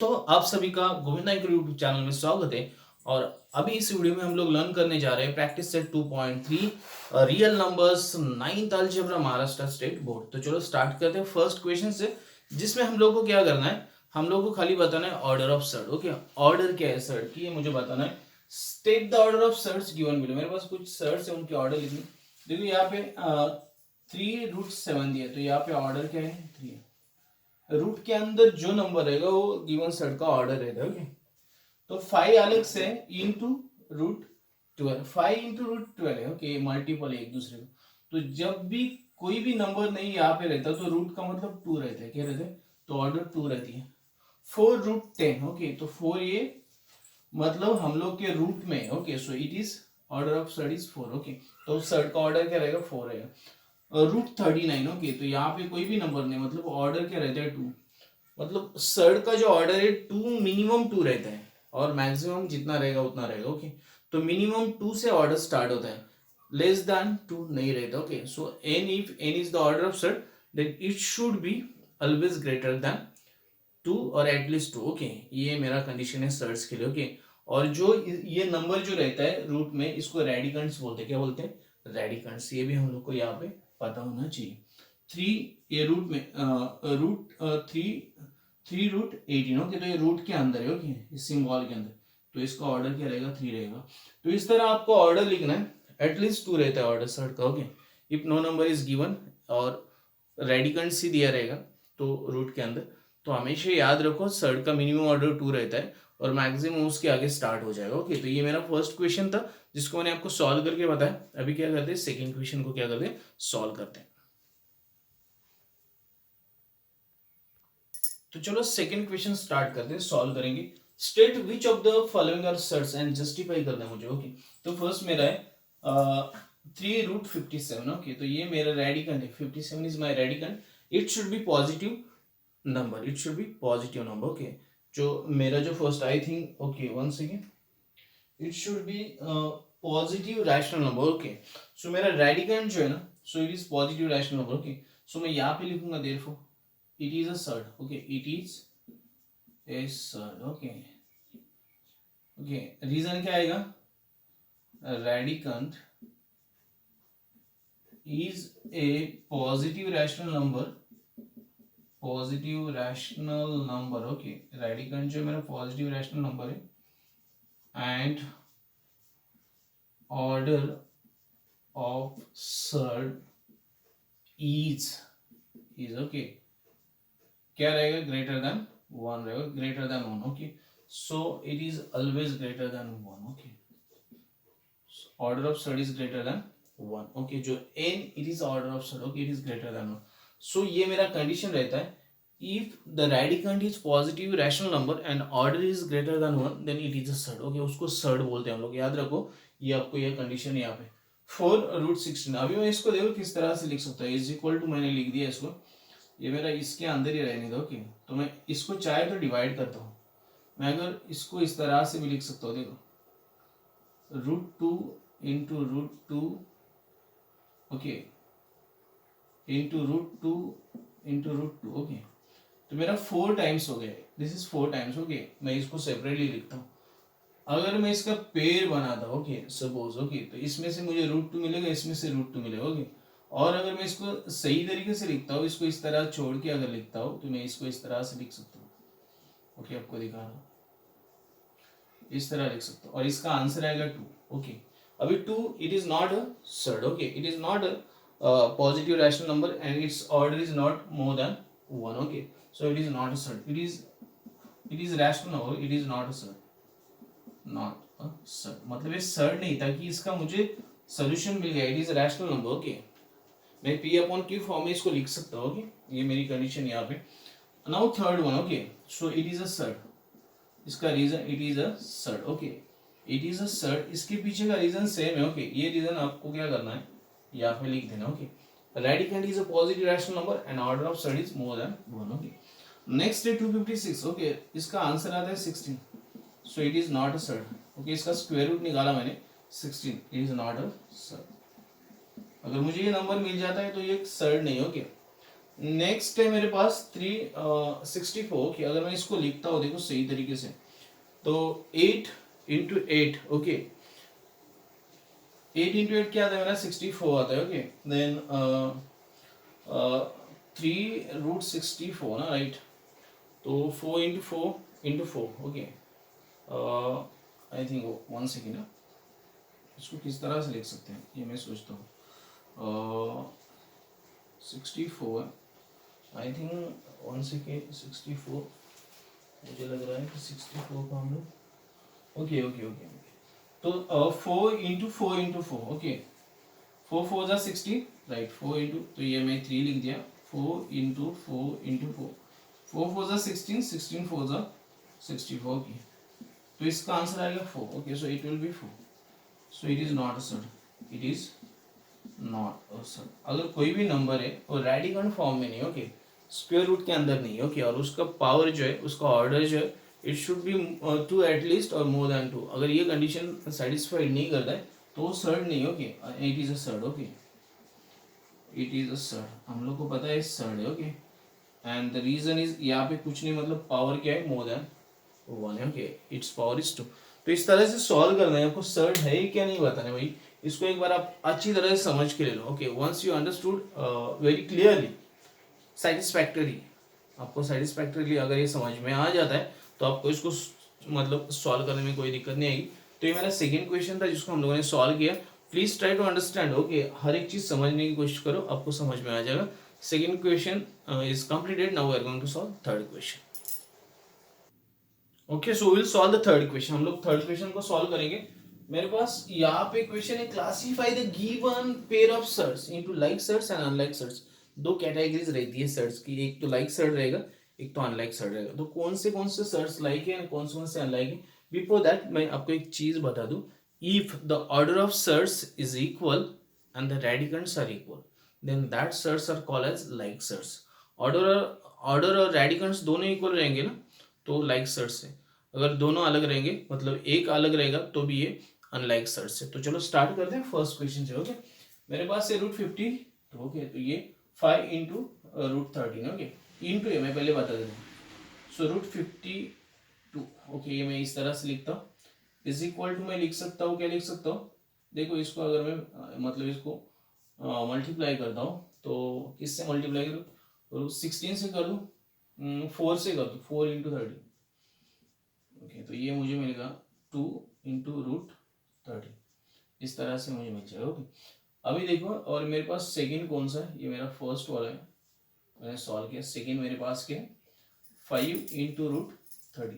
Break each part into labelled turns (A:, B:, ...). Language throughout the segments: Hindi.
A: तो आप सभी का गोविंद नाइक यूट्यूब चैनल में स्वागत है। और अभी इस वीडियो में हम लोग लर्न करने जा रहे हैं practice set 2.3 real numbers 9th algebra Maharashtra state board. तो चलो स्टार्ट करते हैं फर्स्ट क्वेश्चन से, जिसमें हम लोग को क्या करना है, हम लोग को खाली बताना है order of surd. Okay, order क्या है सर्ट की, ये मुझे बताना है। State the order of surds given below. मेरे पास कुछ सर्ट्स है, उनके ऑर्डर लिखने। देखो यहाँ पे 3√7 दिया, तो यहाँ पे ऑर्डर क्या है, 3 है। रूट के अंदर जो नंबर रहेगा वो गिवन सेट का ऑर्डर रहेगा। ओके, तो 5 अलग से इंटू √12, 5 इंटू √12 है। ओके, मल्टीपल है एक दूसरे को। तो जब भी कोई भी नंबर नहीं यहाँ पे रहता तो रूट का मतलब 2 रहता है। क्या रहता है, तो ऑर्डर 2 रहती है। 4√10। ओके, तो 4 ये मतलब हम लोग के रूट में। Okay, so it is order of surd is 4। Okay, तो सर्ट का ऑर्डर क्या रहेगा, 4 रहेगा। √39। ओके, तो यहाँ पे कोई भी नंबर नहीं, मतलब ऑर्डर क्या रहता है, 2। मतलब सर्ड का जो ऑर्डर है 2, मिनिमम 2 रहता है और मैक्सिमम जितना रहेगा उतना रहेगा। ओके, तो मिनिमम 2 से ऑर्डर स्टार्ट होता है, लेस देन 2 नहीं रहता। Okay, so n, if n is the order of surd, then it should be always greater than 2 और एटलीस्ट 2। ओके, ये मेरा कंडीशन है सर्ड्स के लिए। ओके, और जो ये नंबर जो रहता है रूट में, इसको रेडिकंट्स बोलते हैं। क्या बोलते हैं, रेडिकंट्स। ये भी हम लोग को यहाँ पे पता होना चाहिए। 3 ये रूट में रूट 3√18। ओके, तो ये रूट के अंदर है। ओके, इस सिंबल के अंदर, तो इसका ऑर्डर क्या रहेगा, 3 रहेगा। तो इस तरह आपको ऑर्डर लिखना है, एटलीस्ट 2 रहता है ऑर्डर सर्ट का। Okay, if no number is given और रेडिकंट्स ही दिया रहेगा तो रूट के अंदर, तो हमेशा याद रखो सर्ट का मिनिमम ऑर्डर 2 रहता है और मैक्सिमम उसके आगे स्टार्ट हो जाएगा। ओके, तो ये मेरा फर्स्ट क्वेश्चन था जिसको मैंने आपको सॉल्व करके बताया। अभी क्या करते हैं, सेकेंड क्वेश्चन को क्या करते हैं, सॉल्व करते हैं। तो चलो सेकंड क्वेश्चन स्टार्ट करते हैं, सॉल्व करेंगे। State which of the following are surds and justify करना है मुझे। ओके, तो फर्स्ट मेरा है 3√57। ओके, तो ये मेरा रेडिकंड है, 57 is my radicand. It should be positive number, it should be positive number. Okay, जो मेरा जो first I think, okay one second, it should be positive rational number. Okay, so मेरा रेडिकंड जो है ना, so it is positive rational number. Okay, so मैं यहाँ पे लिखूंगा therefore it is a surd. Okay, it is a surd. Okay, okay, reason क्या आएगा, radicand is a positive rational number, positive rational number. Okay, radicand जो मेरा पॉजिटिव रैशनल नंबर है and order of surd is okay, क्या रहेगा, ग्रेटर देन 1 रहेगा, greater than 1। Okay, so it is always greater than 1। Okay, order of surd is greater than 1। Okay, जो n it is order of surd. Okay, it is greater than 1। सो ये मेरा कंडीशन रहता है, if the radicand is positive rational number and order is greater than 1, then it is a surd. Okay, उसको सर्ड बोलते हैं हम लोग, याद रखो। ये आपको ये कंडीशन यहाँ पे 4√16। अभी मैं इसको देखो किस तरह से लिख सकता हूँ, इज इक्वल टू, मैंने लिख दिया इसको, ये मेरा इसके अंदर ही रहने दो। ओके, तो मैं इसको चाहे तो डिवाइड करता हूँ। मैं अगर इसको इस तरह से भी लिख सकता हूँ, देखो √2 into √2, okay, into √2 into √2। Okay, तो मेरा 4 टाइम्स हो गया, दिस इज 4 टाइम्स। ओके, मैं इसको सेपरेटली लिखता हूँ। अगर मैं इसका पेयर बनाता, ओके सपोज, ओके, तो इसमें से मुझे √2 मिलेगा, इसमें से √2 मिलेगा। ओके, और अगर मैं इसको सही तरीके से लिखता हूँ, इसको इस तरह छोड़ के अगर लिखता हूँ, तो मैं इसको इस तरह से लिख सकता हूँ। ओके, आपको दिखा रहा हूँ, इस तरह लिख सकता हूँ और इसका आंसर आएगा 2। ओके, अभी 2 it is not a surd. Okay, it is not a positive rational number and it's order is not more than 1। Okay, so it is not a surd, it is rational number, it is not a surd, not a surd. मतलब ये सर्ड नहीं था कि इसका मुझे सोल्यूशन मिल गया, it is rational number. Okay, मैं P/Q फॉर्म में इसको लिख सकता हूँ। ओके, ये मेरी कंडीशन यहाँ पे। Now third one, okay, so it is a surd, इसका reason it is a surd. Okay, it is a surd, इसके पीछे का रीजन सेम है। ओके, ये रीजन आपको क्या करना है, यहाँ पे लिख देना। Okay, radicand is a positive rational number and order of surd is more than 1। Okay, next है 256। ओके, इसका आंसर आता है 16, so it is not a surd. Okay, इसका स्क्वायर रूट निकाला मैंने 16, it is not a surd. अगर मुझे ये नंबर मिल जाता है तो ये सर्ड नहीं। ओके, नेक्स्ट है मेरे पास 364 कि अगर मैं इसको लिखता हूँ देखो सही तरीके से, तो 8 × 8 ओके, 8 × 8 क्या आता है मेरा 64 आता है ओके, देन 3√64 ना राइट, तो 4 × 4 ओके, आई थिंक 1 सेकेंड ना, इसको किस तरह से लिख सकते हैं ये मैं सोचता हूँ, 64 आई थिंक 1 सेकेंड, 64 मुझे लग रहा है कि 64 का हम लोग ओके ओके ओके ओके, तो 4 × 4 ओके, 4 4 = 60 राइट, 4 तो ये मैं 3 लिख दिया, 4 × 4 × 4, 4 4 = 16, 16 4 = 64 ओके, तो इसका आंसर आएगा 4 okay, so it will be 4, so it is not a surd, it is not a सड। अगर कोई भी नंबर है वो रेडिकल फॉर्म में नहीं ओके, स्क्वायर रूट के अंदर नहीं ओके, और उसका पावर जो है, उसका ऑर्डर जो है, इट शुड बी 2 एटलीस्ट और मोर देन 2, अगर ये कंडीशन सेटिस्फाइड नहीं करता है तो वो सर्ड नहीं okay, it is a surd okay, it is a surd, हम लोग को पता है सर्ड है okay, and the reason is यहाँ पे कुछ नहीं, मतलब पावर क्या है मोर देन 1 है ओके, इट्स पावर इज 2। तो इस तरह से सॉल्व करना है आपको, सर्ड है क्या नहीं बताना भाई, इसको एक बार आप अच्छी तरह से समझ के ले लो okay, once you understood very clearly, satisfactory, आपको सेटिस्फैक्टरीली अगर ये समझ में आ जाता है तो आपको इसको मतलब सॉल्व करने में कोई दिक्कत नहीं आएगी। तो ये मेरा सेकंड क्वेश्चन था जिसको हम लोगों ने सॉल्व किया, please try to understand okay, हर एक चीज समझने की कोशिश करो, आपको समझ में आ जाएगा। Second question is completed, now we are going to solve third question. Okay, so will solve the third question, हम लोग थर्ड क्वेश्चन को सॉल्व करेंगे। मेरे पास यहाँ पे क्वेश्चन है, classify the given pair of surds into like surds and unlike surds. दो कैटेगरीज रहती है सर्ट्स की, एक तो लाइक सर्ट रहेगा, एक तो अनलाइक सर्ट रहेगा। तो कौन से सर्ट्स लाइक है कौन से अनलाइक है, बिफोर दैट मैं आपको एक चीज बता दूं, if the order of surds is equal and the radicands are equal, then that surds are called as like surds. Order order और रेडिकंड्स दोनों इक्वल रहेंगे ना, तो लाइक सर्ट्स है। अगर दोनों अलग रहेंगे, मतलब एक अलग रहेगा, तो भी ये अनलाइक सर्ट्स है। तो चलो स्टार्ट करते हैं फर्स्ट क्वेश्चन से ओके। मेरे पास है √50 ओके, तो ये 5 × √13 ओके, इंटू है, मैं पहले बता देता हूँ। सो √52 ओके, ये मैं इस तरह से लिखता हूँ, इज इक्वल टू मैं लिख सकता हूँ, क्या लिख सकता हूँ, देखो इसको अगर मैं मतलब इसको मल्टीप्लाई करता हूँ, तो किससे मल्टीप्लाई करूँ, 16 से कर दूँ, 4 से कर दूँ, 4 × 30 ओके, तो ये मुझे मिलेगा 2 × √30, इस तरह से मुझे मिल जाएगा ओके। अभी देखो, और मेरे पास सेकंड कौन सा है, ये मेरा फर्स्ट वाला है, मैंने सॉल्व किया। सेकंड मेरे पास क्या है, 5 × √30।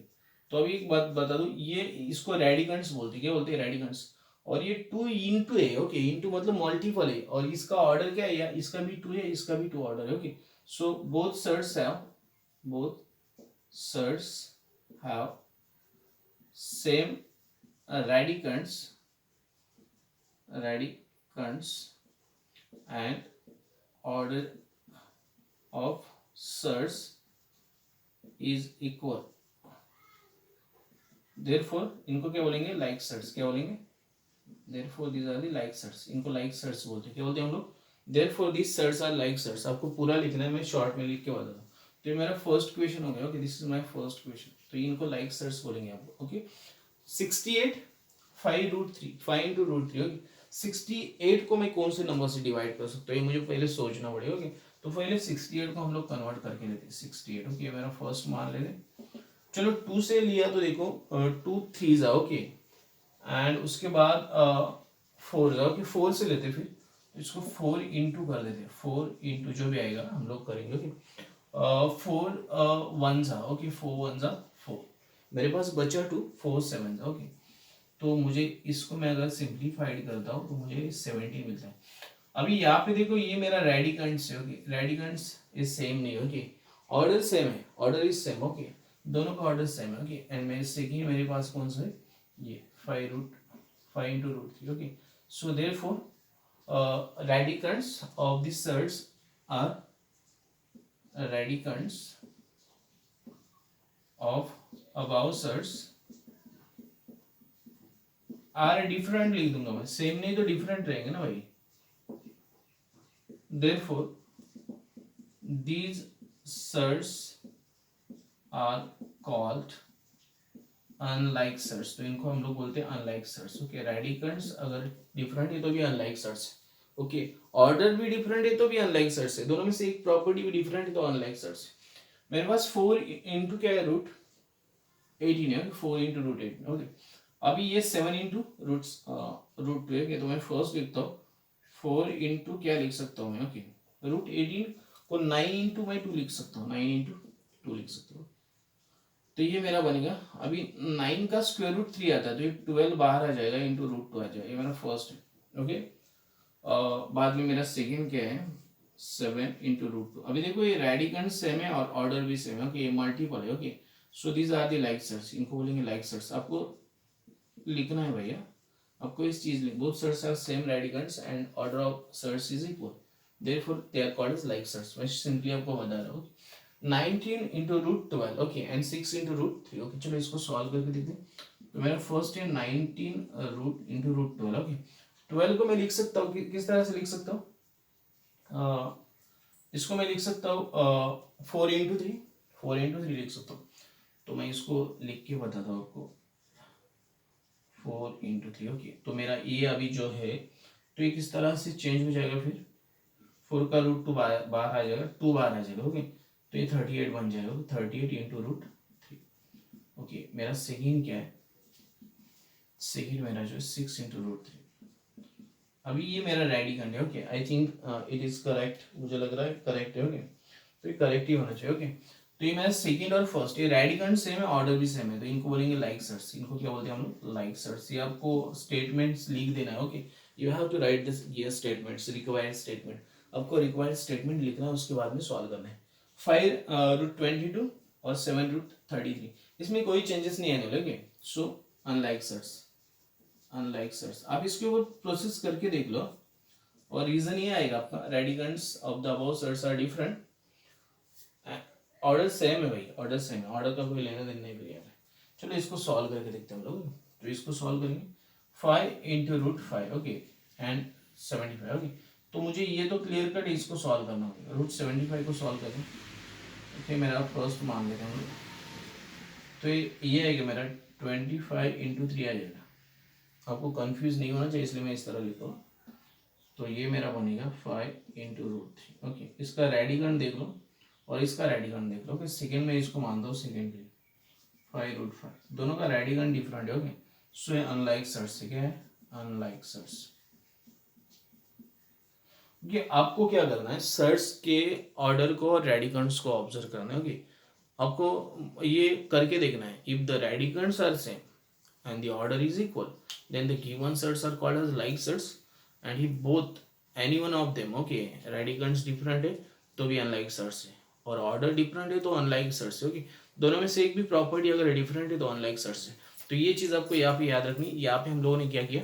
A: तो अभी एक बात बता दूं, ये इसको रेडिकंड्स बोलते हैं, क्या बोलते हैं रेडिकंड्स, और ये 2 × है ओके, इंटू मतलब मल्टीपल है, और इसका ऑर्डर क्या है, या इसका भी 2 है, इसका भी 2 ऑर्डर है okay. So both surds have same radicands and order of surds is equal, therefore इनको क्या बोलेंगे, like surds, क्या बोलेंगे, therefore these are the like surds, इनको like surds बोलते हैं, क्या बोलते हैं हम लोग, therefore these surds are like surds। आपको पूरा लिखना है, मैं शॉर्ट में लिख के बता दूँ। तो ये मेरा फर्स्ट क्वेश्चन हो गया okay, this is my first question, तो इनको like surds बोलेंगे आप ओके। 68 5 √3 5 × √3 ओके, 68 को मैं कौन से नंबर से डिवाइड कर सकता हूँ, ये मुझे पहले सोचना पड़ेगा ओके। तो पहले 68 को हम लोग कन्वर्ट करके लेते हैं, 68 ओके, मेरा फर्स्ट मान लेते। चलो 2 से लिया तो देखो 2 3 ओके, एंड उसके बाद 4 ओके, 4 से लेते, फिर इसको 4 इंटू कर देते, 4 इंटू जो भी आएगा हम लोग करेंगे ओके। 4 1 ओके, 4 1 4, मेरे पास बचा 2, 4 7 ओके। तो मुझे इसको मैं अगर सिंप्लीफाइड करता हूँ तो मुझे 70 मिलता है। अभी यहाँ पे देखो, ये मेरा रेडिकंड्स है ओके, रेडिकंड्स इज सेम नहीं ओके, ऑर्डर सेम है, ऑर्डर इज सेम ओके, दोनों का ऑर्डर सेम है ओके। एंड मेरे सेकंड मेरे पास कौन सा है, ये 5 × √3 okay. So therefore radicands of the surds are radicands of above surds are different लिख दूंगा मैं, सेम नहीं तो डिफरेंट रहेंगे ना भाई। Therefore these surds are called unlike search, तो इनको हम लोग बोलते हैं अनलाइक सर्च। ओके, रेडिकल्स अगर डिफरेंट है तो भी अनलाइक सर्च है। ओके, ऑर्डर भी डिफरेंट है तो भी अनलाइक सर्च है, दोनों में से एक प्रॉपर्टी भी डिफरेंट है तो अनलाइक सर्च है। मेरे पास 4 इंटू क्या है, रूट 18 है, 4 इंटू रूट 18। ओके, अभी ये 7 इंटू रूट 2 है, तो मैं फर्स्ट लिखता हूँ 4 इंटू क्या लिख सकता हूँ मैं, ओके, रूट 18 को 9 इंटू मैं 2 लिख सकता हूँ, 9 इंटू 2 लिख सकता हूँ। तो ये मेरा बनेगा, अभी 9 का स्क्वायर रूट 3 आता है, तो ये 12 बाहर आ जाएगा, इंटू रूट 2 आ जाएगा, ये मेरा फर्स्ट है। ओके, बाद में मेरा सेकेंड क्या है, 7 इंटू रूट 2। अभी देखो ये रेडिकंड सेम है और ऑर्डर भी सेम है। ओके, ये मल्टीपल है। Okay, so these are the like surds, इनको बोलेंगे लाइक सर्च। आपको लिखना है भैया, आपको इस चीज में both surds are same radicands and order of surds is equal, therefore they are called as like surds. मैं सिंपली आपको बता रहा हूँ। 19 into root 12, okay, and 6 into root 3। Okay, चलो इसको सॉल्व करके देखते हैं। तो मेरा फर्स्ट है 19 रूट इंटू रूट 12। ओके, 12 को मैं लिख सकता हूँ किस तरह से लिख सकता हूँ, इसको मैं लिख सकता हूँ 4 इंटू 3, 4 इंटू 3 लिख सकता हूँ। तो मैं इसको लिख के बताता हूँ आपको, 4 इंटू 3। ओके, तो मेरा ये अभी जो है, तो ये किस तरह से चेंज हो जाएगा, फिर 4 का रूट 2 बाहर आ जाएगा, 2 बाहर आ जाएगा। ओके, तो ये 38 बन जाएगा, 38 इंटू रूट 3। ओके, मेरा सेकेंड क्या है, सेकेंड मेरा जो है 6 इंटू रूट 3। अभी ये मेरा रेडिकंड है। Okay, I think it is correct, मुझे लग रहा है करेक्ट है। ओके, तो ये करेक्ट ही होना चाहिए। ओके, तो ये मेरा सेकंड और फर्स्ट, ये रेडिकंड सेम है, ऑर्डर भी सेम है, तो इनको बोलेंगे लाइक सर्च। इनको क्या बोलते हैं हम लोग, लाइक सर्च। ये आपको स्टेटमेंट्स लिख देना है। Okay, you have to write this ये स्टेटमेंट्स, रिक्वायर्ड स्टेटमेंट। आपको रिक्वायर्ड स्टेटमेंट लिखना है, उसके बाद में सॉल्व करना है। 5 रूट 22 और 7 रूट 33, इसमें कोई चेंजेस नहीं आने वाले। Okay, so unlike search, unlike search. आप इसके ऊपर प्रोसेस करके देख लो और रीजन ये आएगा आपका, radicands of the above surds are different, order same है भाई, ऑर्डर सेम है, ऑर्डर का कोई लेना देना नहीं भैया। चलो इसको सॉल्व करके देखते हैं हम लोग। तो इसको सॉल्व करेंगे, 5 into root 5, okay, and 75। Okay, तो मुझे ये तो क्लियर कट इसको सॉल्व करना होगा, रूट 75 को सॉल्व करें। ओके, मेरा फर्स्ट मान लेते हैं हम लोग। तो ये है कि मेरा 25 इंटू 3 आ जाएगा। आपको कंफ्यूज नहीं होना चाहिए, इसलिए मैं इस तरह लिखता हूँ। तो ये मेरा बनेगा 5 इंटू रूट 3। ओके, इसका रेडिकंड देख लो और इसका रेडिकंड देख लो। ओके, सेकेंड में इसको मान दो, सेकेंड के लिए 5 रूट 5, दोनों का रेडिकंड डिफरेंट है। ओके, सो ये अनलाइक सर्च से क्या है, अनलाइक सर्च। ये आपको क्या करना है, सर्च के ऑर्डर को और रेडिकंड्स को ऑब्जर्व करना है। ओके, आपको ये करके देखना है, if the radicands are same and the order is equal, then the given sets are called as like sets, and if both any one of them, okay, radicands different है तो भी unlike sets है, और order different है तो unlike sets है। ओके, दोनों में से एक भी प्रॉपर्टी अगर डिफरेंट है तो unlike sets है। तो ये चीज़ आपको यहाँ पे याद रखनी। यहाँ पे हम लोगों ने क्या किया,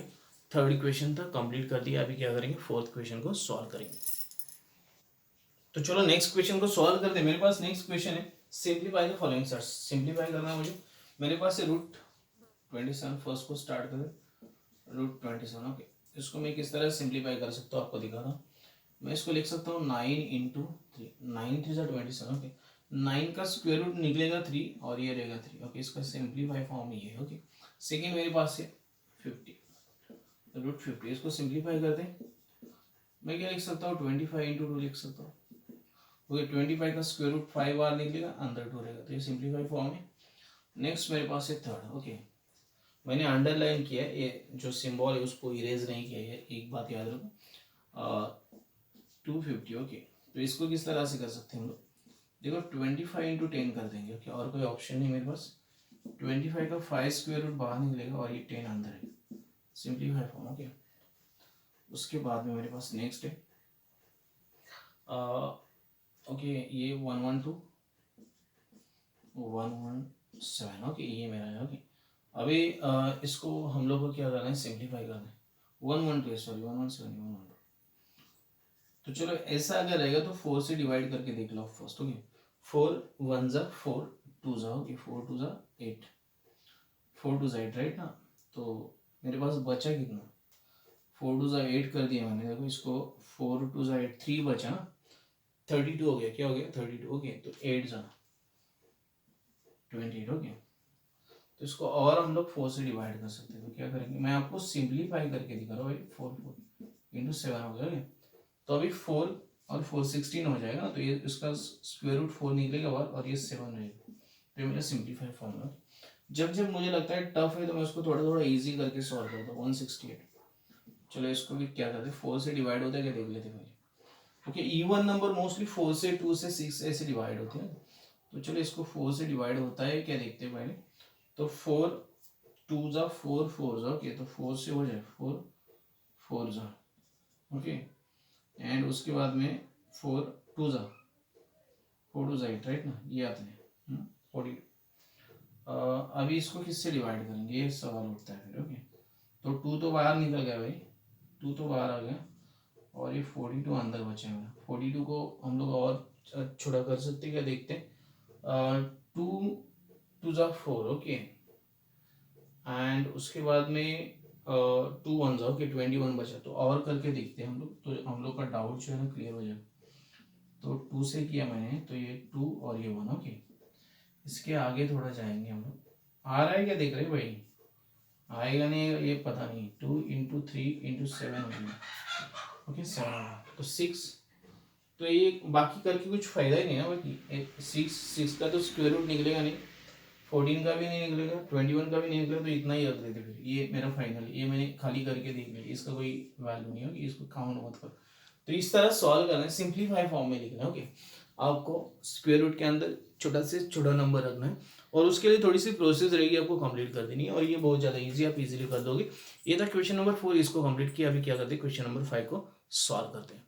A: थर्ड इक्वेशन था कंप्लीट कर दिया, अभी क्या करेंगे, फोर्थ क्वेश्चन को सॉल्व करेंगे। तो चलो नेक्स्ट क्वेश्चन को सॉल्व करते हैं। मेरे पास नेक्स्ट क्वेश्चन है, simplify the following search. Simplify करना है मुझे, मेरे पास है रूट 27, फर्स्ट को स्टार्ट करें, रूट 27। ओके, इसको मैं किस तरह सिंप्लीफाई कर सकता हूँ आपको दिखाता हूँ। मैं इसको लिख सकता हूँ 9 इंटू 3, 9 3 27। ओके, 9 का स्क्वायर रूट निकलेगा 3 और ये रहेगा 3। ओके, इसका सिंप्लीफाई फॉर्म ये है। ओके, सेकेंड मेरे पास है 50, रूट 50, इसको सिंप्लीफाई करते हैं। मैं क्या लिख सकता हूँ, 25 इंटू 2 लिख सकता हूँ। ओके, 25 का स्क्वायर रूट 5 बार निकलेगा, अंदर 2 रहेगा, तो ये सिंप्लीफाई फॉर्म है। नेक्स्ट मेरे पास है थर्ड। ओके, मैंने अंडरलाइन किया है, ये जो सिंबल है उसको इरेज नहीं किया है, एक बात याद रखो। 250। ओके, तो इसको किस तरह से कर सकते हैं हम लोग, देखो 25 इंटू 10 कर देंगे। ओके, और कोई ऑप्शन नहीं मेरे पास। 25 का 5 स्क्वायर रूट बाहर निकलेगा और ये 10 अंदर है, सिंप्लीफाई फॉर्म। ओके, उसके बाद में मेरे पास नेक्स्ट है ओके, ये 112 117। ओके, ये मेरा है। ओके, अभी इसको हम लोग को क्या करना है, सिंप्लीफाई करना है। 112 सॉरी 117 112। तो चलो ऐसा अगर रहेगा तो 4 से डिवाइड करके देख लो फर्स्ट। ओके, 4 1 जा 4 2 जा, ओके 4 2 जा 8, 4 2 जा 8 राइट ना। तो मेरे पास बचा कितना, 4 2 जा 8 कर दिया मैंने। देखो इसको 4 2 जा 8 3 बचा ना, 32 हो गया, क्या हो गया 32, ओके। तो 8 जा 28, ओके। तो इसको और हम लोग 4 से डिवाइड कर सकते हैं, तो क्या करेंगे, मैं आपको सिंप्लीफाई करके दिखा रहा हूँ भाई। 4 इंटू 7 हो गया, ओके। तो अभी 4 और 4 16 हो जाएगा ना, तो ये इसका स्क्वायर रूट 4 निकलेगा बाहर और ये 7 रहेगा। तो ये मेरा सिंप्लीफाई फॉर्मूला। जब जब मुझे लगता है टफ है तो मैं उसको थोड़ा थोड़ा इजी करके सॉल्व करता हूँ। 168, चलो इसको भी क्या करते हैं, 4 से डिवाइड होता है क्या देख लेते हैं पहले। ओके, इवन नंबर मोस्टली 4 से 2 से 6 ऐसे डिवाइड होते हैं, तो चलो इसको 4 से डिवाइड होता है क्या देखते हैं पहले। तो 4 2 जा 4 4 जा, ओके। तो 4 से हो जाए 4 4 जा, ओके। एंड उसके बाद में 4 2 जा 4 2 जा 8, राइट ना, ये आते हैं 42। अभी इसको किससे डिवाइड करेंगे, ये सवाल उठता है फिर, ओके। तो 2 तो बाहर निकल गया भाई, 2 तो बाहर आ गया और ये 42 अंदर बचा है। 42 को हम लोग और छोटा कर सकते क्या देखते हैं। 2 2 जा 4, ओके। एंड उसके बाद में 2 1 जा, ओके। 21 बचा, तो और करके देखते हैं हम लोग, तो हम लोग का डाउट जो है ना क्लियर हो जाए। तो 2 से किया मैंने, तो ये 2 और ये 1, ओके। इसके आगे थोड़ा जाएंगे हम लोग। आ रहा है क्या देख रहे भाई, आएगा नहीं ये पता नहीं। 2 इंटू 3 इंटू 7 हो गया, ओके। 7 तो 6। तो ये बाकी करके कुछ फायदा ही नहीं है बाकी। 6 का तो स्क्वायर रूट निकलेगा नहीं, 14 का भी नहीं निकलेगा, 21 का भी नहीं निकलेगा, तो इतना ही रख देते फिर। ये मेरा फाइनल, ये मैंने खाली करके देख लिया, इसका कोई वैल्यू नहीं होगी, इसको काउंट मत करो। तो इस तरह सॉल्व करना है, सिंप्लीफाई फॉर्म में लिखना है, ओके। आपको स्क्वायर रूट के अंदर छोटा से छोटा नंबर रखना है और उसके लिए थोड़ी सी प्रोसेस रहेगी, आपको कंप्लीट कर देनी है और ये बहुत ज़्यादा इजी, आप इजीली कर दोगे। ये था क्वेश्चन नंबर 4, इसको कंप्लीट किया। अभी क्या करते हैं, क्वेश्चन नंबर 5 को सॉल्व करते हैं,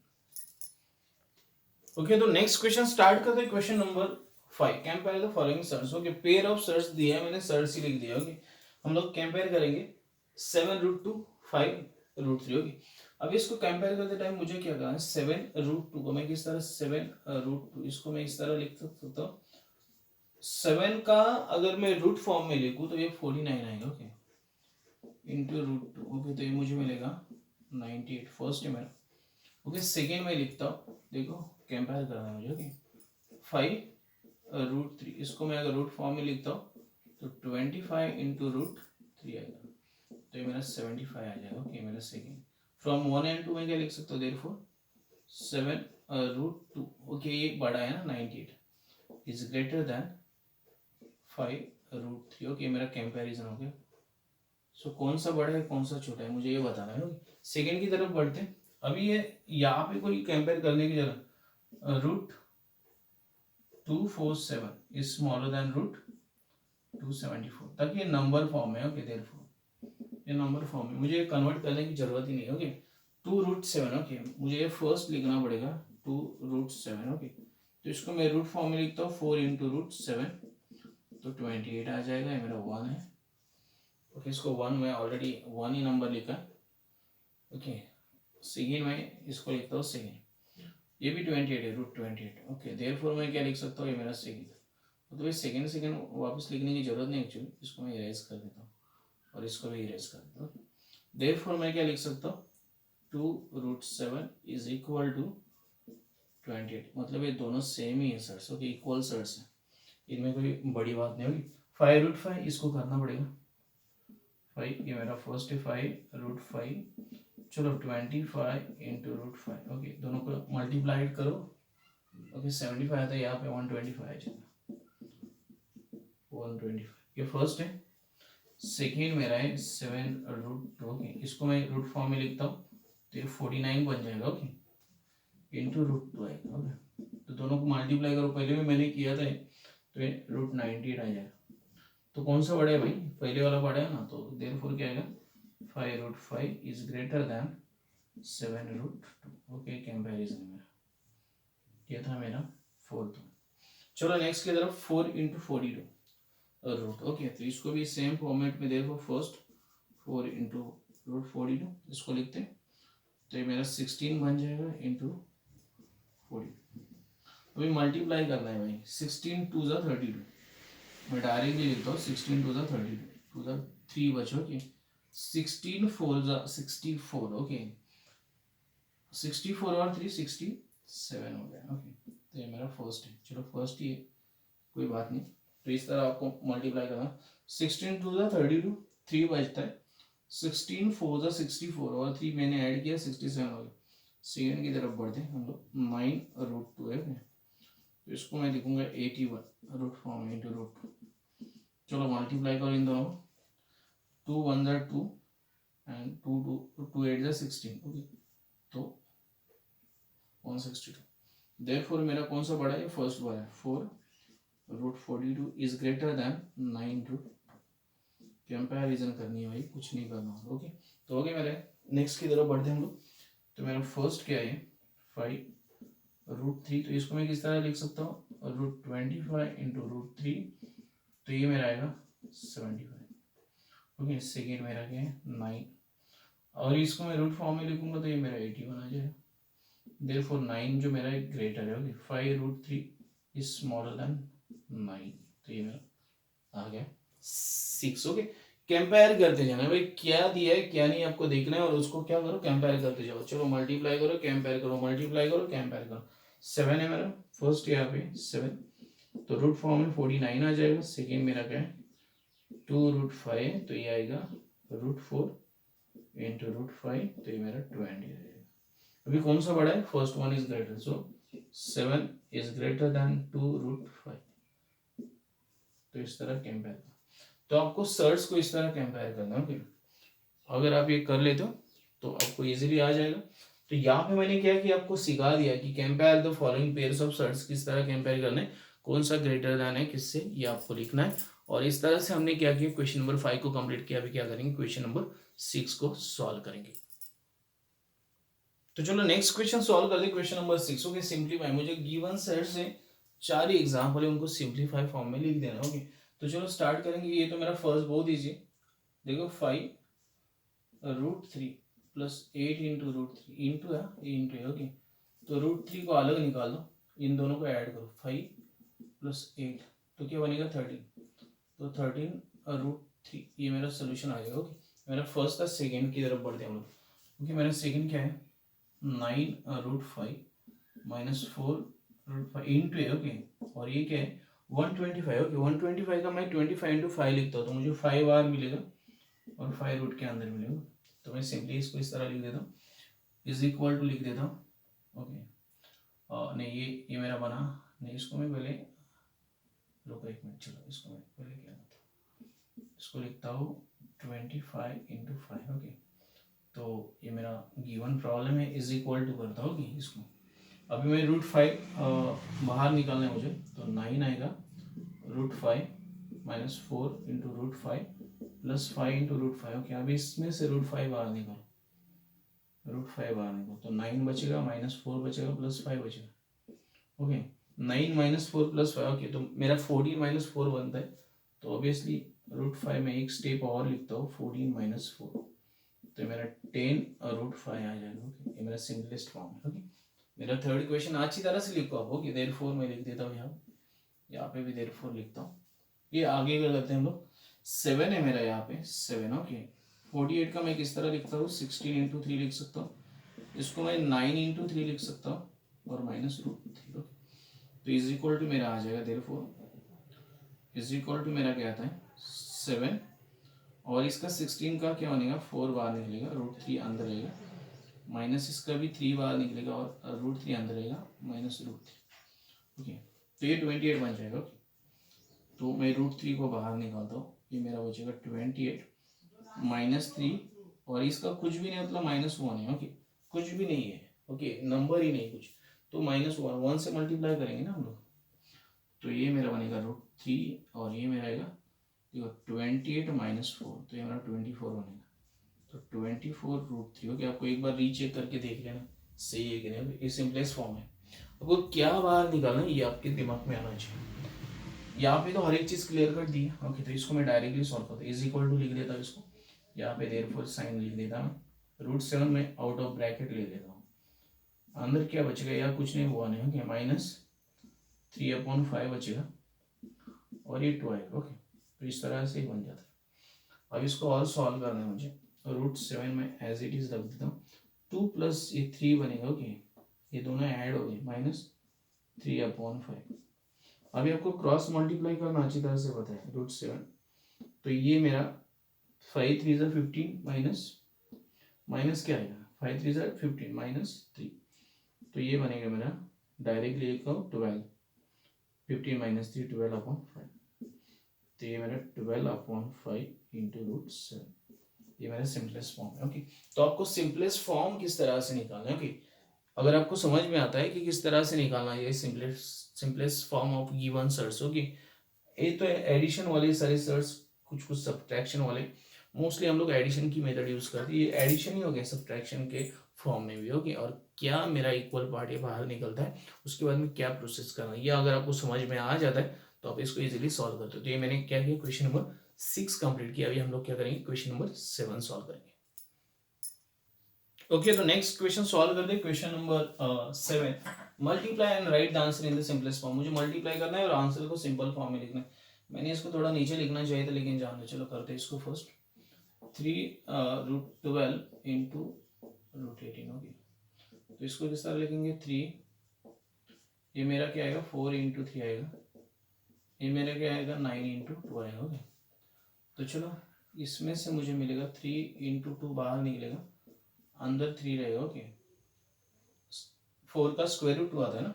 A: ओके। तो नेक्स्ट क्वेश्चन स्टार्ट करते हैं। Question number 5, compare the following surds, okay. Pair of surds दिया है, मैंने सर्ट्स ही लिख दिया, ओके। हम लोग कंपेयर करेंगे 7√2 5√3, ओके। अब इसको कंपेयर करते टाइम मुझे क्या करना है, 7√2 को मैं किस तरह, 7√2 इसको मैं इस तरह लिख सकता हूँ। 7 का अगर मैं रूट फॉर्म में लिखूँ तो ये 49 आएगा, ओके, इंटू √2, ओके। तो ये मुझे मिलेगा 98, फर्स्ट है मेरा, ओके। सेकेंड में लिखता हूँ, देखो कंपेयर करना है मुझे, ओके। 5√3, इसको मैं अगर रूट फॉर्म में लिखता हूँ तो 25 इंटू √3 आएगा, तो ये मेरा 75 आ जाएगा, ओके। मेरा सेकेंड फ्रॉम 1 एंड 2 में क्या लिख सकता हूँ, देयरफॉर 7√2, ओके। ये बड़ा है ना, 98 इज ग्रेटर देन 5√3, ओके। मेरा कंपैरिजन हो गया। सो कौन सा बड़ा है कौन सा छोटा है मुझे ये बताना है, ओके। सेकेंड की तरफ बढ़ते हैं। अभी ये यहाँ पे कोई कंपेयर करने की जगह √247 इज स्मॉलर देन √274, ताकि ये नंबर फॉर्म है, ओके। देयरफॉर ये नंबर फॉर्म है, मुझे कन्वर्ट करने की जरूरत ही नहीं है, ओके। 2√7, ओके। मुझे ये फर्स्ट लिखना पड़ेगा 2√7, ओके। तो इसको मैं रूट फॉर्म में लिखता हूँ, 4 इंटू √7, तो 28 आ जाएगा, ये मेरा 1 है, ओके। इसको 1 में ऑलरेडी 1 ही नंबर लिखा, ओके। सेकेंड में इसको लिखता हूँ सेकेंड, ये भी 28 है, √28, ओके। देयरफॉर मैं क्या लिख सकता हूँ, ये मेरा सेकेंड। तो ये सेकेंड वापस लिखने की जरूरत नहीं एक्चुअली, इसको मैं इरेज कर देता हूँ और इसको भी इरेज कर देता हूँ। देयरफॉर मैं क्या लिख सकता हूँ, 2√7 इज इक्वल टू 28, मतलब ये दोनों सेम ही है सर्स, ओके, इक्वल सर्स है, इनमें कोई बड़ी बात नहीं होगी। 5√5 इसको करना पड़ेगा, 5 ये मेरा फर्स्ट है, 5√5, चलो 25 इंटू √5, ओके। दोनों को मल्टीप्लाइड करो, ओके। 75 आता है, यहाँ पे 125 आ जाएगा, 125, ये फर्स्ट है। सेकेंड मेरा है 7√2, ओके। इसको मैं रूट फॉर्म में लिखता हूँ, तो ये 49 बन जाएगा, ओके, इंटू √2 आएगा, ओके। तो दोनों को मल्टीप्लाई करो, पहले भी मैंने किया था, तो ये √98 आ जाएगा। तो कौन सा बड़ा है भाई, पहले वाला बड़ा है ना, तो देयरफॉर क्या आएगा, 5√5 is greater then 7√2, okay. Comparison मेरा ये था मेरा फोर्थ। चलो नेक्स्ट की तरफ, 4 इंटू 42 रूट, ओके। तो इसको भी सेम फॉर्मेट में देखो, फर्स्ट 4 इंटू √42 इसको लिखते हैं, तो ये मेरा 16 बन जाएगा इंटू 40। अभी मल्टीप्लाई करना है भाई, 16 2 जा 32, मैं डायरेक्टली लिखता हूँ, 16 2 जा 32, 2 जा 3 बचो, ओके। 16 4 जा 64, ओके। 64 और 3 60, 7 हो गया। ओके, तो ये मेरा फर्स्ट है। चलो फर्स्ट ही है, कोई बात नहीं। तो इस तरह आपको मल्टीप्लाई करना। 16 टू द 32, 3 बचता है। 16 4 द 64 और 3 मैंने ऐड किया 67 हो गया। सेकेंड की तरफ बढ़ते हैं हम लोग। 9√2 है। तो इसको मैं लिखूंगा 81 रूट फॉर्म इंटू रूट 2। चलो मल्टीप्लाई करो इन दोनों को। 2 1 ज़ा 2 एंड 2 8 ज़ा 16। ओके, तो 162। देयरफॉर मेरा कौन सा बड़ा है? फर्स्ट वाला है। 4√42 इज ग्रेटर देन 9√2। कंपैरिजन करनी है भाई, कुछ नहीं करना। ओके, तो हो गया मेरे। नेक्स्ट की तरफ बढ़ते हैं हम लोग। तो मेरा फर्स्ट क्या है? 5√3। तो इसको मैं किस तरह लिख सकता हूँ? √25 इंटू √3। तो ये मेरा आएगा 75। ओके, सेकेंड मेरा क्या है? 9। और इसको मैं रूट फॉर्म में लिखूंगा तो ये मेरा 81 आ जाएगा। देयरफॉर 9 जो मेरा ग्रेटर है। Okay, 5√3 is smaller than 9। तो ये मेरा आ गया 6। ओके, कंपेयर करते जाना भाई, क्या दिया है क्या नहीं आपको देखना है और उसको क्या करो? कंपेयर करते जाओ। चलो मल्टीप्लाई करो, कंपेयर करो, मल्टीप्लाई करो, कंपेयर करो। 7 है मेरा फर्स्ट, यहाँ पे 7। तो रूट फॉर्म में 49 आ जाएगा। सेकेंड मेरा क्या है? 2√5, तो ये आएगा √4 इंटू √5। तो ये मेरा 20 आ जाएगा। अभी कौन सा बड़ा है? First one is greater, so 7 is greater then 2√5। तो इस तरह कंपेयर। तो आपको सर्च को इस तरह कंपेयर करना है। ओके, अगर आप ये कर लेते हो तो आपको इजीली आ जाएगा। तो यहाँ पे मैंने क्या कि आपको सिखा दिया कि compare the following pairs of surds, किस तरह कंपेयर करना है, कौन सा ग्रेटर देन है किससे, ये आपको लिखना है। और इस तरह से हमने क्या किया, क्वेश्चन नंबर 5 को कंप्लीट किया। अभी क्या करेंगे? क्वेश्चन नंबर 6 को सॉल्व करेंगे। तो चलो नेक्स्ट क्वेश्चन सॉल्व कर दे। Question number 6। Okay, simplify. मुझे गिवन सेट से 4 ही एग्जाम्पल है, उनको सिंप्लीफाई फॉर्म में लिख देना। ओके, तो चलो स्टार्ट करेंगे। ये तो मेरा फर्स्ट बहुत ईजी। देखो 5√3 प्लस 8 इंटू √3 इंटू है, इंटू। ओके, तो √3 को अलग निकाल दो, इन दोनों को ऐड करो। 5 प्लस 8 तो क्या बनेगा? 13। तो 13√3 ये मेरा सोल्यूशन आ जाएगा। ओके, मेरा फर्स्ट था। सेकेंड की तरफ बढ़ते हैं हम लोग। ओके, मेरा सेकेंड क्या है? 9√5 माइनस 4√5 इंटू है। ओके, और ये क्या है? 125। ओके, 125 का मैं 25 इंटू 5 लिखता हूँ तो मुझे 5 मिलेगा और 5 रूट के अंदर मिलेगा। तो मैं सिंपली इसको इस तरह लिख देता हूँ, इज इक्वल टू लिख देता हूँ। ओके, नहीं ये मेरा बना नहीं, इसको मैं पहले रुको एक मिनट। चलो इसको मैं पहले क्या था, इसको लिखता हूँ 25 इंटू 5। ओके, तो ये मेरा गिवन प्रॉब्लम है, इज इक्वल टू करता हूँ कि इसको। अभी मैं √5 बाहर निकालना है मुझे, तो 9 आएगा √5 minus 4 into √5 plus 5 into √5। Okay, अभी इसमें से √5 बाहर निकालो, √5 बाहर निकालो, तो 9 बचेगा, माइनस 4 बचेगा, प्लस 5 बचेगा। Okay, 9 minus 4 plus 5। ओके, तो मेरा 14 माइनस 4 बनता है। तो ऑब्वियसली √5 में एक स्टेप और लिखता हूँ, 14 माइनस 4। तो मेरा 10 और √5 आ जाएगा। ओके, ये मेरा सिंपलेस्ट फॉर्म है। ओके, मेरा थर्ड क्वेश्चन अच्छी तरह से लिखो आप। ओके, देयरफॉर मैं लिख देता हूँ यहाँ पे भी देयरफॉर लिखता हूँ। ये आगे कर लेते हैं हम लोग। 7 है मेरा यहाँ पे 7। ओके, 48 का मैं किस तरह लिखता हूँ? 16 इंटू 3 लिख सकता हूँ। इसको मैं 9 इंटू 3 लिख सकता हूँ और माइनस √3। ओके, तो इज इक्वल टू मेरा आ जाएगा देयरफॉर इज इक्वल टू मेरा क्या आता है? 7 और इसका 16 का क्या बनेगा? 4 बाहर निकलेगा, √3 अंदर रहेगा, माइनस इसका भी 3 बाहर निकलेगा और √3 अंदर रहेगा, माइनस √3। ओके, तो ये 28 बन जाएगा। ओके, तो मैं √3 को बाहर निकालता हूँ, ये मेरा बचेगा 28 माइनस 3 और इसका कुछ भी नहीं, मतलब -1 है। ओके, कुछ भी नहीं है। ओके, नंबर ही नहीं कुछ, तो -1 से मल्टीप्लाई करेंगे ना हम लोग। तो ये मेरा बनेगा √3 और ये मेरा आएगा देखो 28 माइनस 4, तो ये मेरा 24 बनेगा। तो 24√3। ओके, आपको एक बार रीचेक करके देख लेना सही है कि नहीं। ये सिंपलेस्ट फॉर्म है। आपको क्या बाहर निकालना है ये आपके दिमाग में आना चाहिए। यहाँ पे तो हर एक चीज क्लियर कर दी है। ओके, तो इसको मैं डायरेक्टली सॉल्व करता हूँ, इज इक्वल टू लिख देता हूँ इसको। यहाँ पे देयरफॉर साइन लिख देता हूँ, √7 में आउट ऑफ ब्रैकेट ले लेता हूँ। अंदर क्या बचेगा? या कुछ नहीं, 1 है। ओके, -3/5 बचेगा और ये 2 आएगा। ओके, तो इस तरह से ही बन जाता है। अब इसको और सॉल्व करना है मुझे। √7 में एज इट इज रख देता हूँ। 2 प्लस ये 3 बनेगा। ओके, ये दोनों ऐड हो गए, -3/5। अभी आपको क्रॉस मल्टीप्लाई करना अच्छी तरह से पता है, √7। तो ये मेरा 5×3 = 15 माइनस क्या आएगा, 5×3 = 15 -3। तो ये बनेगा मेरा डायरेक्टली एक 12, 15 - 3 12/5। तो ये मेरा 12/5 इंटू √7, ये मेरा सिंपलेस्ट फॉर्म है। ओके, तो आपको सिंपलेस्ट फॉर्म किस तरह से निकालना है। ओके, अगर आपको समझ में आता है कि किस तरह से निकालना है ये simplest form of given surds. Okay, ये तो एडिशन वाले सारे सर्ट्स, कुछ कुछ सब्ट्रैक्शन वाले, मोस्टली हम लोग एडिशन की मेथड यूज करते हैं। ये एडिशन ही हो गया सब्ट्रैक्शन के फॉर्म में भी। ओके, और क्या मेरा इक्वल पार्ट ये बाहर निकलता है, उसके बाद में क्या प्रोसेस करना है, ये अगर आपको समझ में आ जाता है तो आप इसको इजीली सॉल्व करते हो। तो ये मैंने क्या किया, क्वेश्चन नंबर 6 कंप्लीट किया। अभी हम लोग क्या करेंगे, क्वेश्चन नंबर 7 सॉल्व करेंगे। ओके, तो नेक्स्ट क्वेश्चन सॉल्व कर दे। Question number 7, multiply and write the answer in the simplest form. मुझे मल्टीप्लाई करना है और आंसर को सिंपल फॉर्म में लिखना है। मैंने इसको थोड़ा नीचे लिखना चाहिए था, लेकिन जान दो, चलो करते हैं इसको फर्स्ट। 3√12 इंटू √18। ओके, तो इसको किस तरह लिखेंगे, 3, ये मेरा क्या आएगा, 4×3 आएगा, ये मेरा क्या आएगा, 9×2 आएगा। ओके, तो चलो इसमें से मुझे मिलेगा 3×2 बाहर निकलेगा, अंदर 3 रहेगा। ओके, 4 का स्क्वायर रूट 2 आता है ना,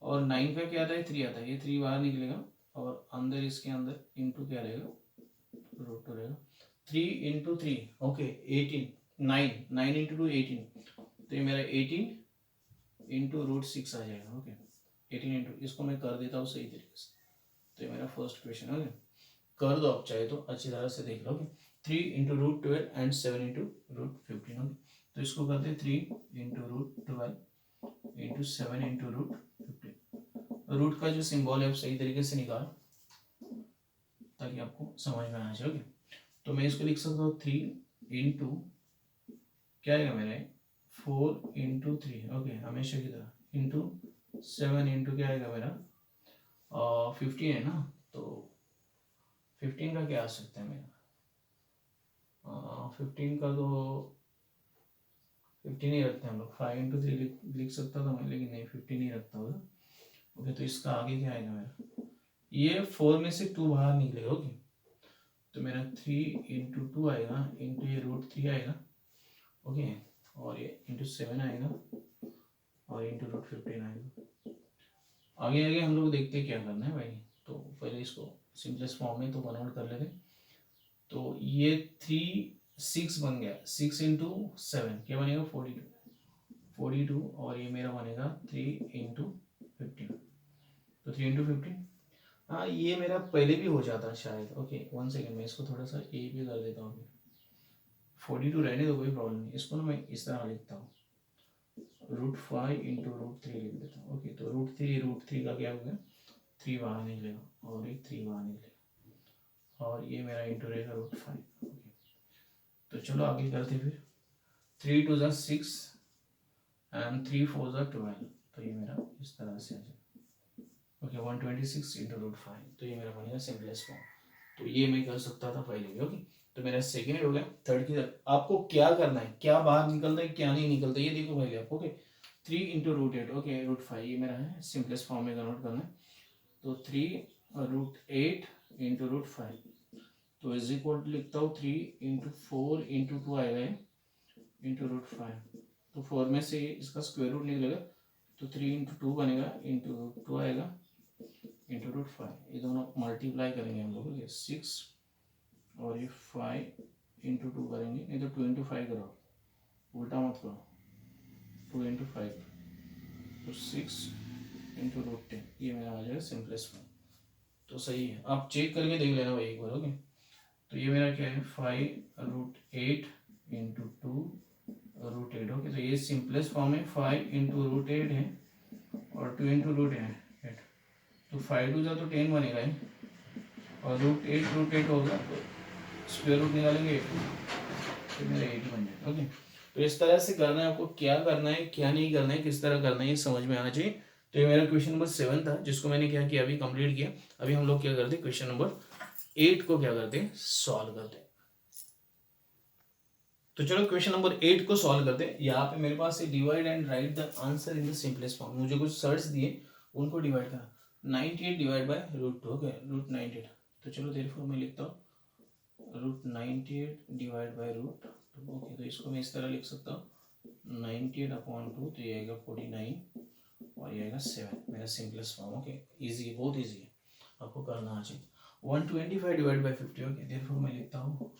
A: और 9 का क्या आता है, 3 आता है। ये 3 बाहर निकलेगा और अंदर इसके अंदर इंटू क्या रहेगा, √2 रहेगा। 3×3, ओके 18, 9×2 18, तो ये मेरा 18 इंटू √6 आ जाएगा। ओके, 18 इंटू, इसको मैं कर देता हूँ सही तरीके से। तो ये मेरा फर्स्ट क्वेश्चन है। कर दो आप चाहे तो, अच्छी तरह से देख लो। 3×√12 एंड 7×√15। ओके, तो इसको करते हैं 3×√12 इंटू 7×√15। रूट का जो सिंबल है आप सही तरीके से निकाल, ताकि आपको समझ में आ जाए। ओके, तो मैं इसको लिख सकता हूँ 3 इंटू क्या आएगा मेरा, 4×3। ओके, हमेशा की तरह, इंटू 7 इंटू क्या आएगा मेरा, 15 है ना, तो 15 का क्या आ सकता है मेरा, 15 का तो 15 ही रखते हैं हम लोग। 5×3 लिख सकता था मैं, लेकिन नहीं, 15 ही रखता हूँ। ओके, तो इसका आगे क्या आएगा मेरा, ये 4 में से 2 बाहर निकलेगा। ओके, तो मेरा 3×2 आएगा, इंटू ये √3 आएगा। ओके, और ये इंटू 7 आएगा, और इंटू √15 आएगा। आगे आगे हम लोग देखते हैं क्या करना है भाई। तो पहले इसको सिंपलेस्ट फॉर्म में तो कन्वर्ट कर लेते। तो ये 6 बन गया, 6×7 क्या बनेगा, 42, और ये मेरा बनेगा 3×15। तो 3×15, हाँ ये मेरा पहले भी हो जाता शायद। ओके 1 सेकेंड, मैं इसको थोड़ा सा ए भी कर देता हूँ। 42 रहने दो, कोई प्रॉब्लम नहीं। इसको ना मैं इस तरह लिखता हूँ, √5 इंटू √3 लिख देता हूँ। ओके, तो √3 का क्या हो गया, 3 बाहर निकलेगा, और एक 3 बाहर निकलेगा, और ये मेरा इंटू रहेगा √5। ओके, तो चलो आगे करते फिर। 3×2 = 6 एंड 3×4 = 12। तो ये मेरा इस तरह से आ जाएगा। ओके, 126 इंटू √5, तो ये मेरा बनेगा सिंपलेस्ट फॉर्म। तो ये मैं कर सकता था पहले भी। ओके, तो मेरा सेकेंड हो गया। थर्ड की तरफ आपको क्या करना है, क्या बाहर निकलता है क्या नहीं निकलता, ये देखो पहले आप। ओके, 3×8, ओके √5 ये मेरा है, सिंपलेस्ट फॉर्म में कन्वर्ट करना है। तो 3√8 इंटू √5, तो इज इक्वल टू लिखता हूँ 3×4×2 आएगा इंटू √5। तो 4 में से इसका स्क्वायर रूट निकलेगा, तो 3×2 बनेगा, इंटू √2 आएगा, इंटू √5। ये दोनों मल्टीप्लाई करेंगे हम लोग। 6 और ये 5×2 करेंगे, नहीं तो 2×5 करो, उल्टा मत करो, 2×5, तो 6×√10, ये मेरा आ जाएगा सिंपलेस्ट फॉर्म। तो सही है, आप चेक करके देख लेना भाई एक बार। ओके, तो ये मेरा क्या है, 5√8 इंटू 2√8। ओके, तो ये सिंपलेस्ट फॉर्म है, 5×√8 है और 2×8 है। तो 5×2 तो 10 बनेगा ही, और √8 होगा, तो स्क्वायर रूट निकालेंगे, तो मेरा 80 बन जाएगा। ओके, तो इस तरह से करना है आपको, क्या करना है क्या नहीं करना है, किस तरह करना है, ये समझ में आना चाहिए। तो ये मेरा क्वेश्चन नंबर 7 था, जिसको मैंने क्या किया, अभी कंप्लीट किया। अभी हम लोग क्या करते, क्वेश्चन नंबर 8 को क्या करते हैं, सॉल्व करते हैं। तो चलो क्वेश्चन नंबर 8 को सॉल्व करते हैं। यहाँ पे मेरे पास divide and write the answer in the simplest form. मुझे कुछ सर्च दिए, उनको डिवाइड करा। 98 डिवाइड बाय √2, ओके, √98। तो चलो देयरफॉर मैं लिखता हूँ √98 डिवाइड बाय √2, ओके। तो इसको मैं इस तरह लिख सकता हूँ 98/2, तो ये आएगा 49 और ये आएगा 7, मेरा सिंपलेस्ट फॉर्म, ओके। ईजी है, बहुत ईजी है, आपको करना आ चाहिए। 125 डिवाइड बाय 50, ओके। देयरफॉर मैं लिखता हूँ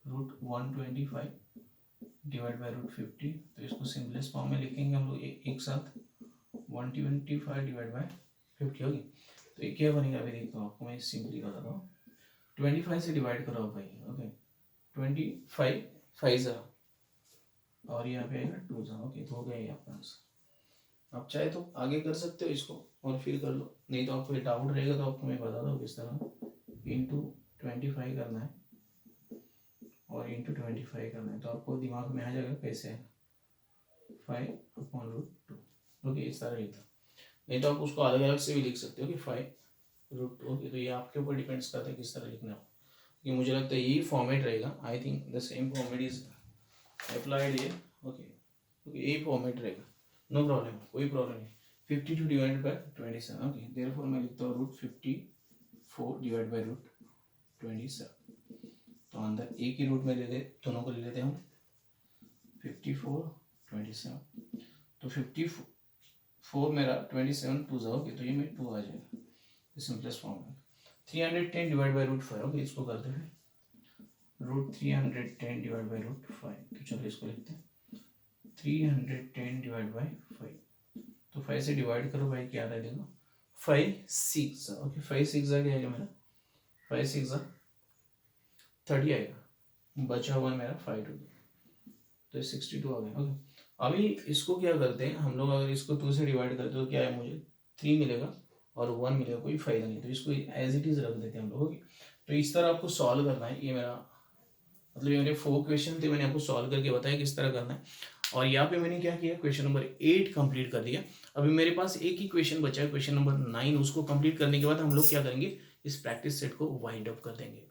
A: √125 डिवाइड बाय √50। तो इसको सिंपलेस्ट फॉर्म में लिखेंगे हम लोग एक साथ, 125 डिवाइड बाय 50, ओके। तो ये क्या बनेगा अभी देखता हूँ, आपको मैं सिंपली बताता हूँ। 25 से डिवाइड करो भाई, ओके। 25 5 ज़ा और यहाँ पे आएगा 2 ज़ा, ओके। तो हो गया ये आपका आंसर। आप चाहे तो आगे कर सकते हो इसको और फिर कर लो, नहीं तो आपको डाउट रहेगा तो आपको मैं बता दूँ किस तरह। इंटू 25 करना है और इंटू 25 करना है, तो आपको दिमाग में आ जाएगा कैसे है। 5/√2, ओके। इस तरह लिखता, नहीं तो आप उसको अलग अलग से भी लिख सकते हो कि 5√2, ओके। तो ये आपके ऊपर डिपेंड्स करता है किस तरह लिखना हो, कि मुझे लगता है यही फॉर्मेट रहेगा। I think the same format is applied ये, ओके। ओके, यही फॉर्मेट रहेगा, नो प्रॉब्लम, कोई प्रॉब्लम नहीं। 52 डिवाइड बाय 27, ओके। देयरफॉर मैं लिखता हूँ √54 डिवाइड बाय √27। तो अंदर एक ही रूट में ले ले, दोनों को ले लेते हैं हम। 54 27, तो 54 मेरा 27 2 ज़ा, ओके। तो ये मेरे 2 आ जाएगा, सिंपलेस्ट फॉर्म है। 310 डिवाइड बाय √5, ओके। इसको करते हैं √310 डिवाइड बाय √5। तो चलो इसको लिखते हैं 310 डिवाइड बाय 5। तो 5 से डिवाइड करो भाई, क्या आ रहा है देखो, 5 6 ज़ा, ओके। 5 6 ज़ा क्या आएगा मेरा, 5 6 ज़ा 30 आएगा, बचा हुआ मेरा 5 2, तो 62 आ गया, ओके। अभी इसको क्या करते हैं हम लोग, अगर इसको 2 से डिवाइड करते तो क्या है, मुझे 3 मिलेगा और 1 मिलेगा, कोई फायदा नहीं। तो इसको एज इट इज रख देते हैं हम लोग, ओके। तो इस तरह आपको सॉल्व करना है। ये मेरा मतलब ये मेरे 4 क्वेश्चन थे, मैंने आपको सॉल्व करके बताया किस तरह करना है। और यहाँ पे मैंने क्या किया, क्वेश्चन नंबर 8 कंप्लीट कर दिया। अभी मेरे पास एक ही क्वेश्चन बचा है, क्वेश्चन नंबर 9। उसको कंप्लीट करने के बाद हम लोग क्या करेंगे, इस प्रैक्टिस सेट को वाइंड अप कर देंगे।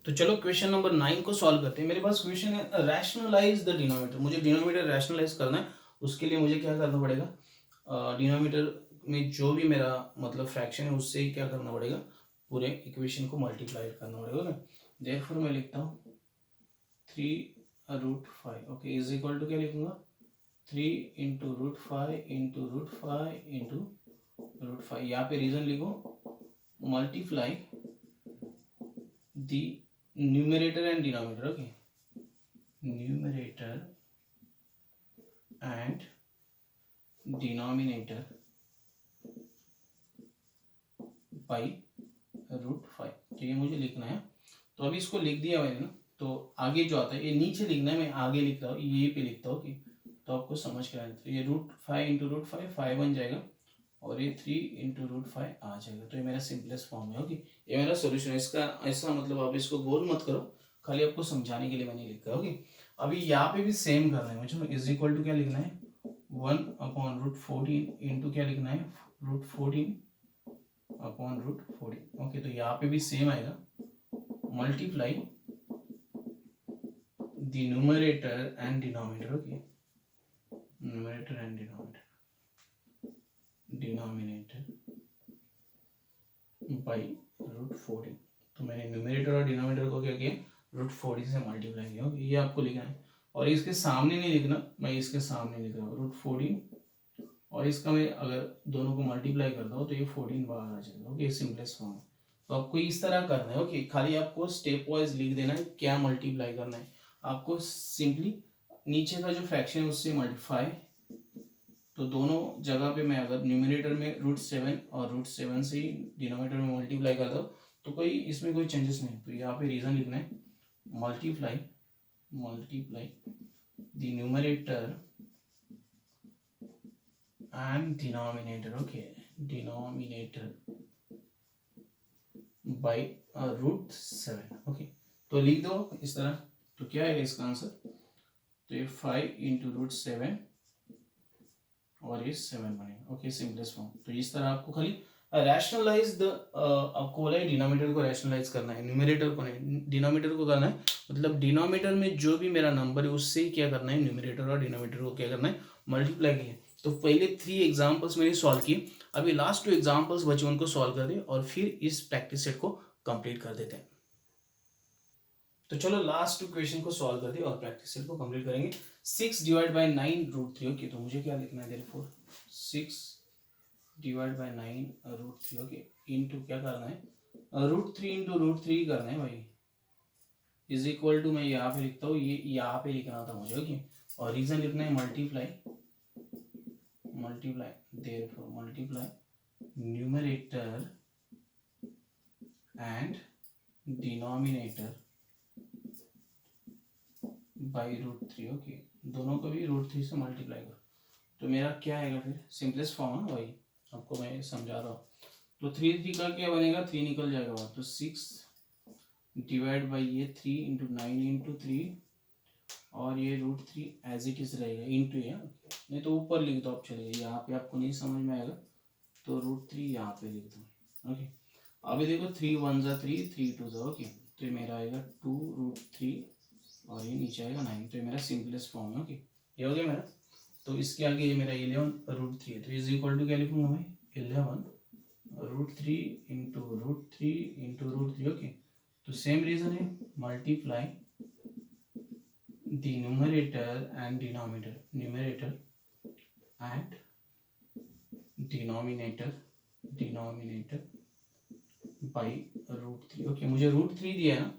A: तो चलो क्वेश्चन नंबर 9 को सॉल्व करते हैं। मेरे पास क्वेश्चन है रैशनलाइज द डिनोमिनेटर। मुझे डिनोमिनेटर रैशनलाइज करना है, उसके लिए मुझे क्या करना पड़ेगा, डिनोमिनेटर में जो भी मेरा मतलब फ्रैक्शन है उससे ही क्या करना पड़ेगा, पूरे इक्वेशन को मल्टीप्लाई करना पड़ेगा ना। देयरफॉर मैं लिखता हूँ 3√5, ओके, इज इक्वल टू क्या लिखूंगा, 3 इंटू √5 इंटू √5 इंटू √5। यहाँ पे रीजन लिखो, multiply the numerator and denominator, okay, numerator and denominator by √5। तो ये मुझे लिखना है। तो अभी इसको लिख दिया मैंने ना, तो आगे जो आता है ये नीचे लिखना है, मैं आगे लिख रहा हूँ, ये पे लिखता हूँ कि तो आपको समझ के आए। तो ये √5 इंटू √5 5 बन जाएगा और ये 3 इंटू √5 आ जाएगा। तो ये मेरा सिंपलेस्ट फॉर्म है, ओके। ये मेरा सोल्यूशन है। इसका ऐसा मतलब आप इसको गोल मत करो, खाली आपको समझाने के लिए मैंने लिखा है, ओके। अभी यहाँ पे भी सेम करना है मुझे, इज इक्वल टू क्या लिखना है, 1/√14 इंटू क्या लिखना है, √14/√14, ओके। तो यहाँ पे भी सेम आएगा, multiply the numerator and denominator, okay, numerator and denominator by √14। तो मैंने न्यूमरेटर और डिनोमिनेटर को क्या किया, √14 से मल्टीप्लाई किया, ओके। ये आपको लिखना है और इसके सामने नहीं लिखना, मैं इसके सामने लिख रहा हूँ √14 और इसका मैं अगर दोनों को मल्टीप्लाई करता हूँ तो ये 14 बाहर आ जाएगा, ओके। सिंपलेस्ट फॉर्म है। तो आपको इस तरह करना है, ओके। खाली आपको स्टेप वाइज लिख देना है क्या मल्टीप्लाई करना है। आपको सिंपली नीचे का जो फ्रैक्शन है उससे मल्टीप्लाई, तो दोनों जगह पे मैं अगर न्यूमरेटर में √7 और √7 से ही डिनोमिनेटर में मल्टीप्लाई करता हूँ तो कोई इसमें कोई चेंजेस नहीं। तो यहाँ पे रीजन लिखना है, multiply the numerator and denominator, okay, denominator by √7, okay. तो लिख दो इस तरह। तो क्या है इसका आंसर, तो ये 5 इंटू √7 और ये 7 बनेगा, ओके। Simplest form. तो इस तरह आपको खाली रैशनलाइज द, आपको बोला है डिनोमिनेटर को रैशनलाइज करना है, न्यूमरेटर को नहीं, डिनोमिनेटर को करना है। मतलब डिनोमिनेटर में जो भी मेरा नंबर है उससे ही क्या करना है, न्यूमरेटर और डिनोमिनेटर को क्या करना है, मल्टीप्लाई किया। तो पहले 3 एग्जाम्पल्स मैंने सॉल्व किए, अभी लास्ट 2 एग्जाम्पल्स बचे उनको सॉल्व कर दे और फिर इस प्रैक्टिस सेट को कंप्लीट कर देते हैं। तो चलो लास्ट 2 क्वेश्चन को सॉल्व कर दे और प्रैक्टिस सेट को कंप्लीट करेंगे। 6 डिवाइड बाई 9 रूट 3, ओके। तो मुझे क्या लिखना है, therefore 6 divide by 9 root 3, okay, into क्या करना है, रूट 3 इंटू रूट 3 करना है भाई, इज इक्वल टू, मैं यहाँ पे लिखता हूँ, ये यहाँ पे लिखना था मुझे, ओके। और रीजन लिखना है multiply, multiply therefore multiply numerator and denominator by root 3, okay. दोनों को भी रूट 3 से मल्टीप्लाई करो, तो मेरा क्या आएगा फिर, सिंपलेस्ट फॉर्म है भाई, आपको मैं समझा रहा हूँ। तो 3 का क्या बनेगा, 3 निकल जाएगा बाहर, तो 6 डिवाइड बाई ये 3 इंटू 9 इंटू 3, और ये रूट 3 एज इट इज रहेगा, इंटू है, नहीं तो ऊपर लिख दो आप, चलेगा, यहाँ पे आपको नहीं समझ में आएगा तो रूट 3 यहाँ पे लिख दो, ओके। अभी देखो 3 1 जा 3, 3 2 जा, ओके। तो ये मेरा आएगा 2 रूट 3 और ये नीचे आएगा 9, तो ये मेरा सिंपलेस्ट फॉर्म है, ओके। ये हो गया मेरा। तो इसके आगे ये मेरा 11 रूट 3 है, तो इज इक्वल टू क्या लिखूंगा मैं, 11 root 3 into root 3 into root 3, okay. तो सेम रीजन है, multiply the numerator and denominator, numerator and denominator, denominator by root 3, okay. मुझे रूट 3 दिया है ना,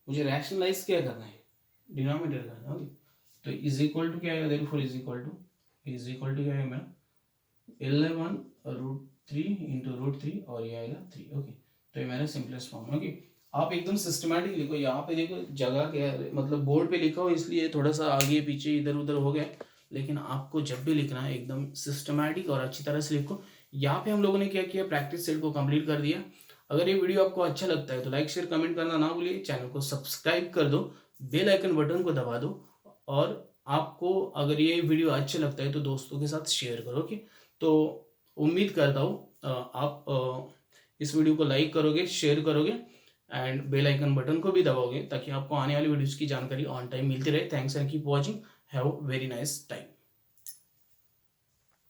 A: मुझे रैशनलाइज क्या करना है, डिनोमिनेटर करना है, ओके। तो इज इक्वल टू क्या आएगा, देयरफॉर इज इक्वल टू क्या है मेरा, 11 रूट 3 इंटू रूट 3 और ये आएगा 3, ओके। तो ये मेरा सिंपलेस्ट फॉर्म, ओके। आप एकदम सिस्टमैटिक लिखो, यहाँ पे देखो जगह क्या है, मतलब बोर्ड पे लिखा हो इसलिए थोड़ा सा आगे पीछे इधर उधर हो गया, लेकिन आपको जब भी लिखना है एकदम सिस्टमैटिक और अच्छी तरह से लिखो। यहाँ पे हम लोगों ने क्या किया, प्रैक्टिस सेट को कंप्लीट कर दिया। अगर ये वीडियो आपको अच्छा लगता है तो लाइक शेयर कमेंट करना ना भूलिए, चैनल को सब्सक्राइब कर दो, बेल आइकन बटन को दबा दो, और आपको अगर ये वीडियो अच्छा लगता है तो दोस्तों के साथ शेयर करो, ओके। तो उम्मीद करता हूँ आप इस वीडियो को लाइक करोगे, शेयर करोगे एंड बेल आइकन बटन को भी दबाओगे, ताकि आपको आने वाली वीडियोस की जानकारी ऑन टाइम मिलती रहे। Thanks and keep watching, have very nice time.